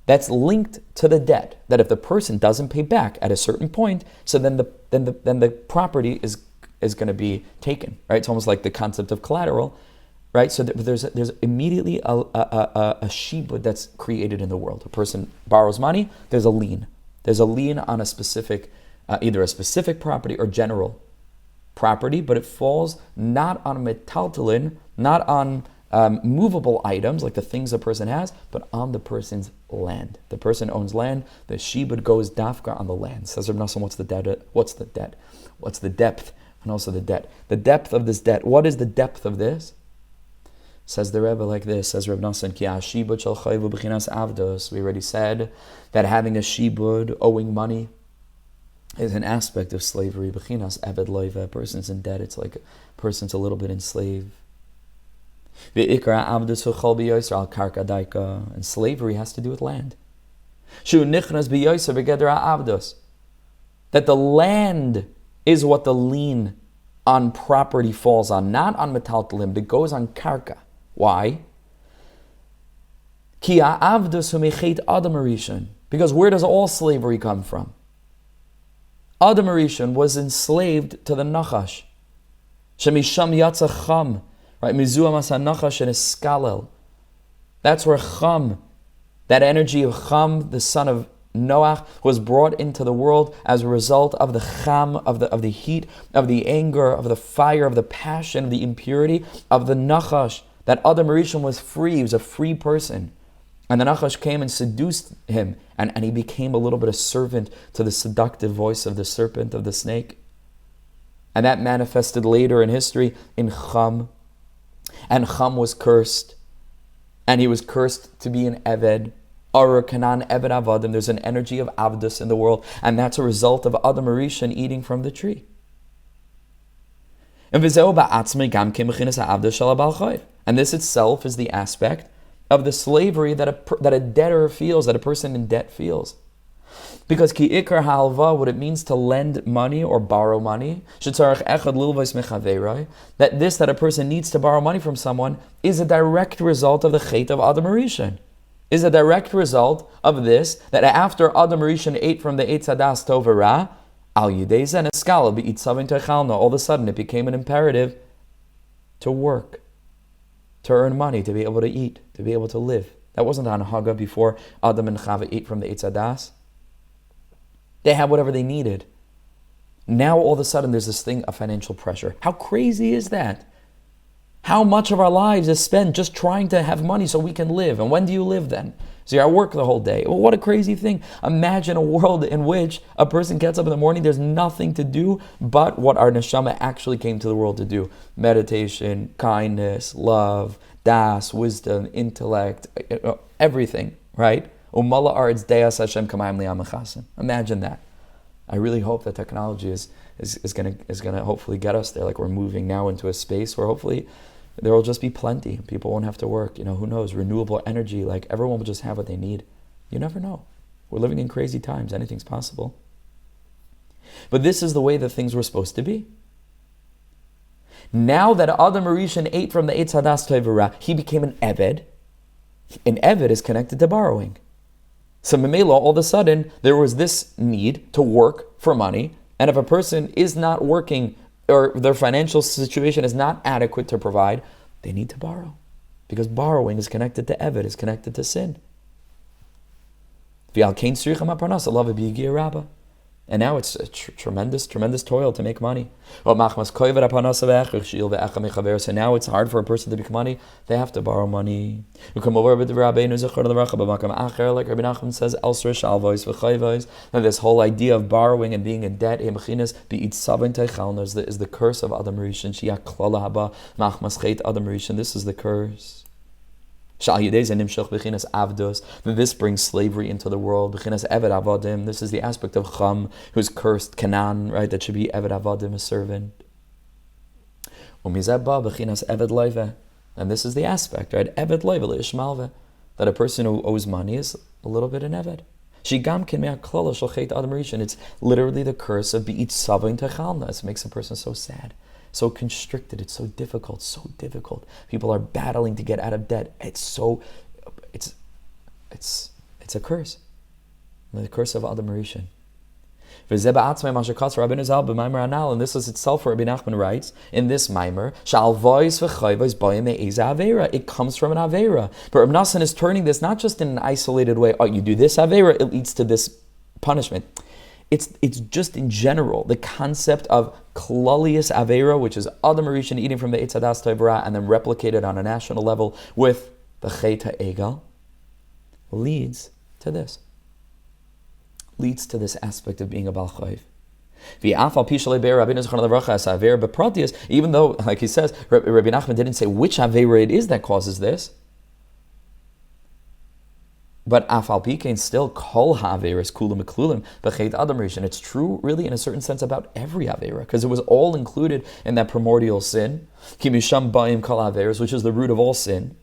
that's linked to the debt. That if the person doesn't pay back at a certain point, so then the property is going to be taken. Right? It's almost like the concept of collateral, right? So there's immediately a shibud that's created in the world. A person borrows money, there's a lien. There's a lien on a specific, either a specific property or general property, but it falls not on metaltalin, not on movable items like the things a person has, but on the person's land. The person owns land. The shibud goes dafka on the land. Says Reb Nassan, what's the debt? What's the debt? What's the depth? And also the debt. The depth of this debt. What is the depth of this? Says the Rebbe like this. Says Reb Nassan, Ki hashibud shel chayvu b'chinas avdos. We already said that having a shibud, owing money, is an aspect of slavery. B'chinas aved loiva. A person's in debt. It's like a person's a little bit enslaved. And slavery has to do with land. That the land is what the lien on property falls on, not on metaltalim. It goes on karka. Why? Because where does all slavery come from? Adam Rishon was enslaved to the Nachash. Shemisham yatsa cham. Right, Mizua Masanachash and Eskalel. That's where Cham, that energy of Cham, the son of Noach, was brought into the world as a result of the Cham, of the heat, of the anger, of the fire, of the passion, of the impurity, of the Nachash. That Adam Rishon was free, he was a free person. And the Nachash came and seduced him, and he became a little bit a servant to the seductive voice of the serpent, of the snake. And that manifested later in history in Cham. And Cham was cursed, and he was cursed to be an Eved, Arur Kanan Eved Avadim. There's an energy of Avdus in the world, and that's a result of Adam Rishon eating from the tree. And this itself is the aspect of the slavery that a debtor feels, that a person in debt feels. Because ki ikar halva, what it means to lend money or borrow money, that a person needs to borrow money from someone is a direct result of the chet of Adam Rishon. Is a direct result of this, that after Adam Rishon ate from the Eitz Hadas Tov Ra, al yidei zen eskala be'it savin techalna, all of a sudden it became an imperative to work, to earn money, to be able to eat, to be able to live. That wasn't on Haga before Adam and Chava ate from the Eitz Hadas. They had whatever they needed. Now all of a sudden there's this thing of financial pressure. How crazy is that? How much of our lives is spent just trying to have money so we can live? And when do you live then? So you're at work the whole day. Well, what a crazy thing. Imagine a world in which a person gets up in the morning, there's nothing to do but what our neshama actually came to the world to do. Meditation, kindness, love, das, wisdom, intellect, everything, right? Umala aretz deas Hashem kamayim li'amachasim. Imagine that. I really hope that technology is gonna hopefully get us there. Like we're moving now into a space where hopefully there will just be plenty. People won't have to work. Who knows? Renewable energy. Like everyone will just have what they need. You never know. We're living in crazy times. Anything's possible. But this is the way that things were supposed to be. Now that Adam Rishon ate from the Eitz Hadas Tov V'Ra, he became an Eved. An Eved is connected to borrowing. So Memela, all of a sudden, there was this need to work for money. And if a person is not working or their financial situation is not adequate to provide, they need to borrow. Because borrowing is connected to Eved, is connected to sin. And now it's a tremendous toil to make money. So now it's hard for a person to make money. They have to borrow money. Like Rebbe Nachman says elsewhere, that this whole idea of borrowing and being in debt is the curse of Adam Rishon. This is the curse. This brings slavery into the world. This is the aspect of Cham, who's cursed, Canaan, right? That should be Eved Avadim, a servant. And this is the aspect, right? Eved Loive Ishmalve, that a person who owes money is a little bit an Eved. It's literally the curse of Be'it Savin Techalna. It makes a person so sad. So constricted, it's so difficult. People are battling to get out of debt. It's a curse. The curse of Adam Rishon. And this is itself what Rebbe Nachman writes in this Maimer. It comes from an Aveira. But Rebbe Nachman is turning this not just in an isolated way, you do this Aveira, it leads to this punishment. It's just in general, the concept of klalius avera, which is Adam Rishon eating from the Eitz Hadas Tov V'Ra and then replicated on a national level with the Chet HaEgal, leads to this aspect of being a Baal Chayv. Even though, like he says, Rebbe Nachman didn't say which avera it is that causes this, but afal pikein still kol ha'averas kulam eklulim b'chet Adam Rishon. It's true, really, in a certain sense, about every avera, because it was all included in that primordial sin. Ki misham ba'im kol ha'averas, which is the root of all sin.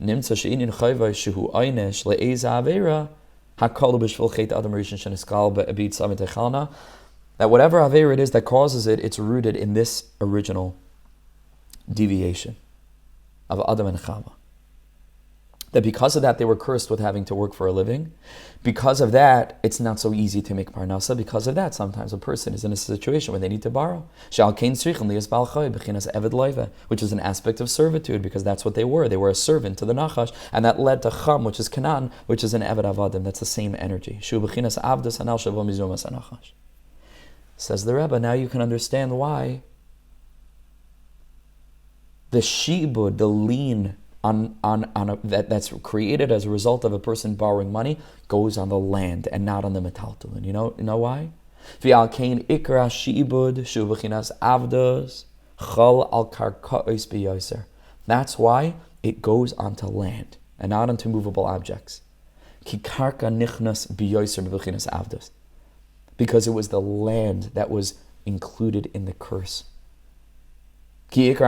Nimtza she'inin chayvay shehu aynesh le'ez ha'avera hakol b'shvil chet Adam Rishon sheniskal be'abit samit echalna. That whatever avera it is that causes it, it's rooted in this original deviation of Adam and Chava. That because of that, they were cursed with having to work for a living. Because of that, it's not so easy to make parnasa. Because of that, sometimes a person is in a situation where they need to borrow. Which is an aspect of servitude, because that's what they were. They were a servant to the Nachash, and that led to Cham, which is Canaan, which is an Eved Avadim. That's the same energy. Says the Rebbe, now you can understand why the shibud, the lean, that's created as a result of a person borrowing money goes on the land and not on the metaltalin. You know why? That's why it goes onto land and not onto movable objects. Because it was the land that was included in the curse. Because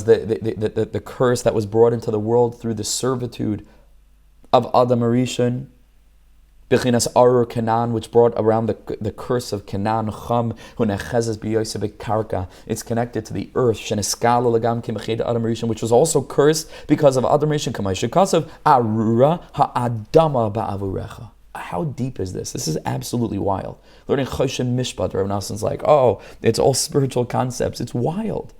the curse that was brought into the world through the servitude of Adam Rishon, Bechinas Arur Canaan, which brought around the curse of Canaan, Cham, Hunechezes B'Yosef B'Karka. It's connected to the earth, Sheneskala Lagam Kimached Adam Rishon, which was also cursed because of Adam Rishon Kamay Shekasav Arura Ha'adama Ba'avurecha. How deep is this? This is absolutely wild. Learning Choshen Mishpat, Rebbe Nachman's like, it's all spiritual concepts. It's wild.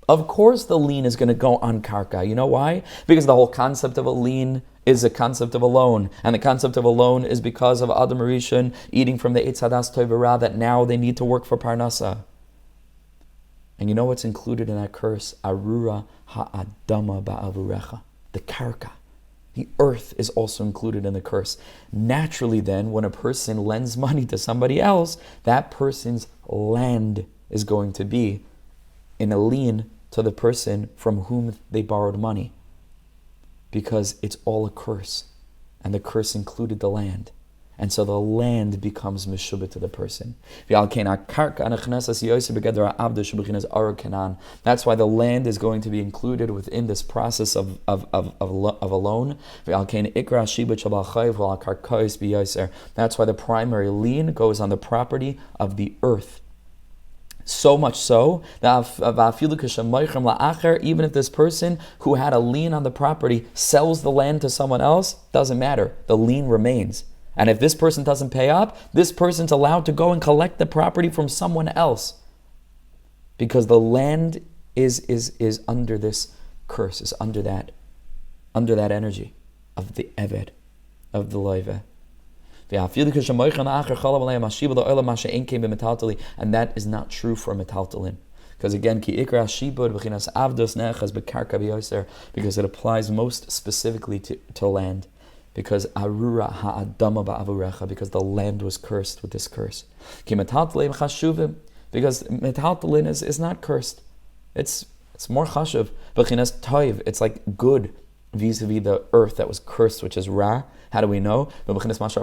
Of course the lien is going to go on karka. You know why? Because the whole concept of a lien is a concept of alone, and the concept of alone is because of Adam Rishon eating from the Eitz Hadas Tov Ra, that now they need to work for Parnasa. And you know what's included in that curse? Arura ha'adama ba'avurecha. The karka. The earth is also included in the curse. Naturally then, when a person lends money to somebody else, that person's land is going to be in a lien to the person from whom they borrowed money. Because it's all a curse. And the curse included the land. And so the land becomes meshubah to the person. That's why the land is going to be included within this process of a loan. That's why the primary lien goes on the property of the earth. So much so that even if this person who had a lien on the property sells the land to someone else, doesn't matter. The lien remains. And if this person doesn't pay up, this person's allowed to go and collect the property from someone else. Because the land is under this curse, is under that energy of the Eved, of the Loive. And that is not true for metaltalin. Because again, because it applies most specifically to land. Because arura ha'adama ba'avurecha, because the land was cursed with this curse. Because metaltalin is not cursed. It's more chashuv. B'chinas toiv, it's like good vis-a-vis the earth that was cursed, which is ra. How do we know? Chazal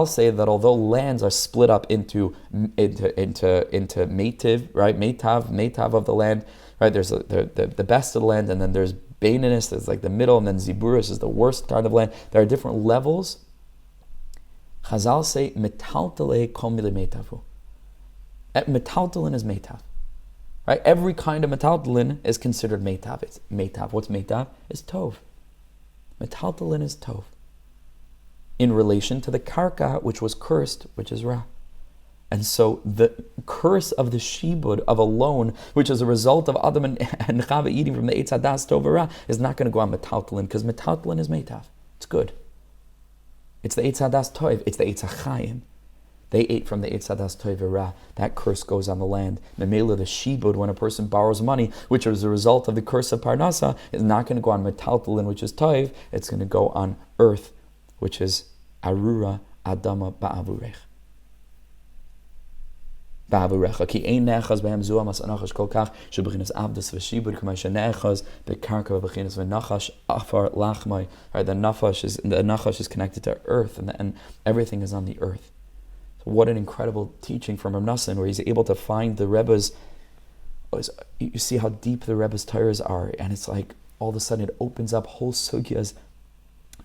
say that although lands are split up into metiv, right? Metav of the land, right? There's the best of the land, and then there's Baininus is like the middle, and then Ziburus is the worst kind of land. There are different levels. Chazal say, metaltale kol mili metavu. Metaltalin is metav. Right? Every kind of metaltalin is considered metav. It's metav. What's metav? It's tov. Metaltalin is tov. In relation to the karka, which was cursed, which is ra. And so the curse of the shibud, of a loan, which is a result of Adam and Chava eating from the Eitz Hadas Tov Ra, is not going to go on metaltalin, because metaltalin is metav. It's good. It's the Eitz Hadas Tov. It's the Eitz HaChaim. They ate from the Eitz Hadas Tov Ra. That curse goes on the land. Memela, the shibud, when a person borrows money, which is a result of the curse of Parnasa, is not going to go on metaltalin, which is Tov. It's going to go on earth, which is Arura Adama Ba'avurech. Right, the nachash is connected to earth, and everything is on the earth. So what an incredible teaching from Rebbe Nachman, where he's able to find the Rebbe's. You see how deep the Rebbe's Torahs are, and it's like all of a sudden it opens up whole sugyas,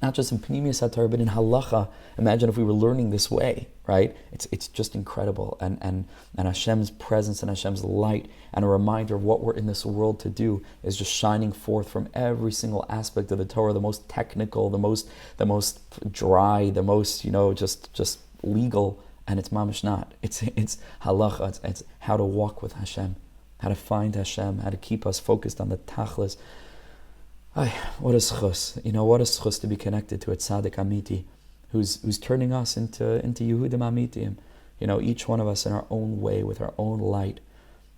not just in Pnimius HaTorah, but in Halacha. Imagine if we were learning this way, right? It's just incredible. And Hashem's presence and Hashem's light and a reminder of what we're in this world to do is just shining forth from every single aspect of the Torah, the most technical, the most dry, the most, just legal, and it's mamish not. It's Halacha, it's how to walk with Hashem, how to find Hashem, how to keep us focused on the tachlis. What a schus, what a schus to be connected to a tzaddik amiti, who's turning us into Yehudim amitim, each one of us in our own way, with our own light.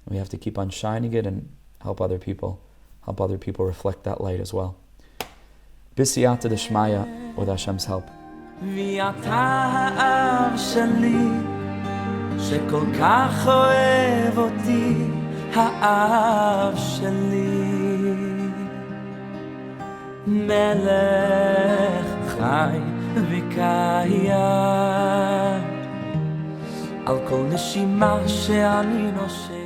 And we have to keep on shining it and help other people reflect that light as well. B'siyata d'shmaya, with Hashem's help. מלך חי וקיים על כל נשימה שאני נושם